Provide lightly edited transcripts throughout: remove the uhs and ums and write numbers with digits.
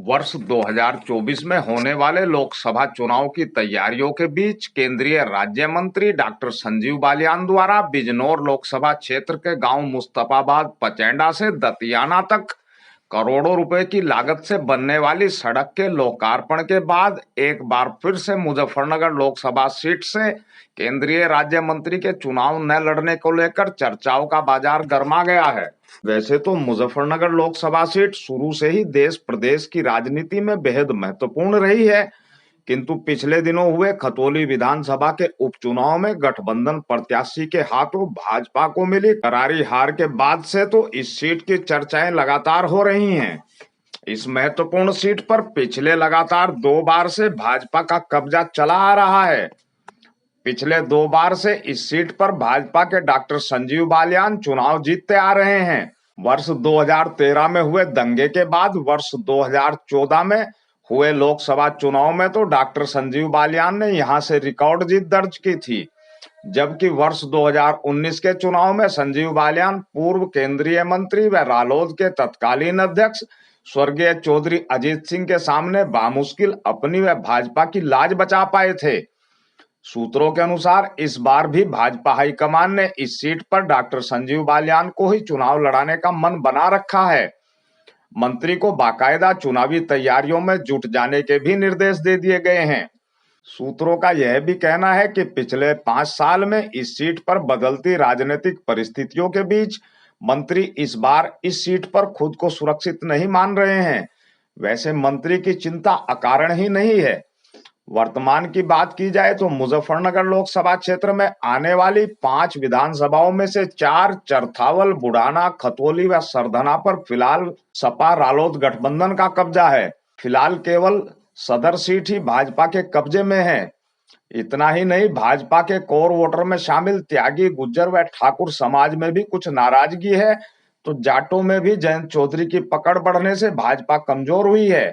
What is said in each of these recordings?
वर्ष 2024 में होने वाले लोकसभा चुनाव की तैयारियों के बीच केंद्रीय राज्य मंत्री डॉक्टर संजीव बालियान द्वारा बिजनौर लोकसभा क्षेत्र के गांव मुस्तफाबाद पचैंडा से दतियाना तक करोड़ों रुपए की लागत से बनने वाली सड़क के लोकार्पण के बाद एक बार फिर से मुजफ्फरनगर लोकसभा सीट से केंद्रीय राज्य मंत्री के चुनाव न लड़ने को लेकर चर्चाओं का बाजार गर्मा गया है। वैसे तो मुजफ्फरनगर लोकसभा सीट शुरू से ही देश प्रदेश की राजनीति में बेहद महत्वपूर्ण रही है, किंतु पिछले दिनों हुए खतौली विधानसभा के उपचुनाव में गठबंधन प्रत्याशी के हाथों भाजपा को मिली करारी हार के बाद से तो इस सीट की चर्चाएं लगातार हो रही हैं। इस महत्वपूर्ण सीट पर पिछले लगातार 2 बार से भाजपा का कब्जा चला आ रहा है। पिछले 2 बार से इस सीट पर भाजपा के डॉक्टर संजीव बालियान चुनाव जीतते आ रहे हैं। वर्ष 2013 में हुए दंगे के बाद वर्ष 2014 में हुए लोकसभा चुनाव में तो डॉक्टर संजीव बालियान ने यहां से रिकॉर्ड जीत दर्ज की थी, जबकि वर्ष 2019 के चुनाव में संजीव बालियान पूर्व केंद्रीय मंत्री व रालोद के तत्कालीन अध्यक्ष स्वर्गीय चौधरी अजीत सिंह के सामने बामुश्किल अपनी व भाजपा की लाज बचा पाए थे। सूत्रों के अनुसार इस बार भी भाजपा हाईकमान ने इस सीट पर डॉक्टर संजीव बालियान को ही चुनाव लड़ाने का मन बना रखा है। मंत्री को बाकायदा चुनावी तैयारियों में जुट जाने के भी निर्देश दे दिए गए हैं। सूत्रों का यह भी कहना है कि पिछले 5 साल में इस सीट पर बदलती राजनीतिक परिस्थितियों के बीच मंत्री इस बार इस सीट पर खुद को सुरक्षित नहीं मान रहे हैं। वैसे मंत्री की चिंता अकारण ही नहीं है। वर्तमान की बात की जाए तो मुजफ्फरनगर लोकसभा क्षेत्र में आने वाली 5 विधानसभाओं में से 4 चरथावल, बुढ़ाना, खतौली व सरधना पर फिलहाल सपा रालोद गठबंधन का कब्जा है। फिलहाल केवल सदर सीट ही भाजपा के कब्जे में है। इतना ही नहीं, भाजपा के कोर वोटर में शामिल त्यागी, गुज्जर व ठाकुर समाज में भी कुछ नाराजगी है, तो जाटों में भी जयंत चौधरी की पकड़ बढ़ने से भाजपा कमजोर हुई है।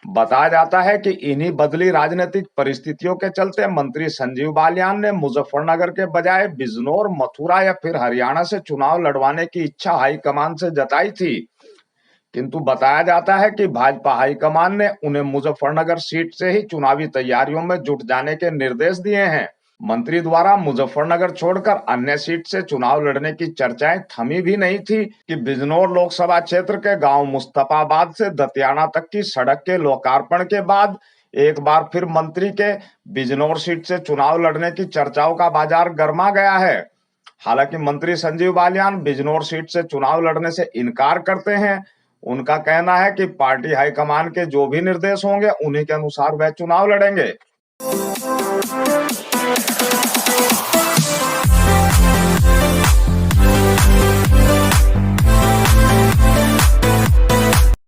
बताया जाता है कि इन्हीं बदली राजनीतिक परिस्थितियों के चलते मंत्री संजीव बालियान ने मुजफ्फरनगर के बजाय बिजनौर, मथुरा या फिर हरियाणा से चुनाव लड़वाने की इच्छा हाईकमान से जताई थी, किंतु बताया जाता है कि भाजपा हाईकमान ने उन्हें मुजफ्फरनगर सीट से ही चुनावी तैयारियों में जुट जाने के निर्देश दिए हैं। मंत्री द्वारा मुजफ्फरनगर छोड़कर अन्य सीट से चुनाव लड़ने की चर्चाएं थमी भी नहीं थी कि बिजनौर लोकसभा क्षेत्र के गांव मुस्तफाबाद से दतियाना तक की सड़क के लोकार्पण के बाद एक बार फिर मंत्री के बिजनौर सीट से चुनाव लड़ने की चर्चाओं का बाजार गर्मा गया है। हालांकि मंत्री संजीव बालियान बिजनौर सीट से चुनाव लड़ने से इनकार करते हैं। उनका कहना है कि पार्टी हाईकमान के जो भी निर्देश होंगे उन्हीं के अनुसार वह चुनाव लड़ेंगे।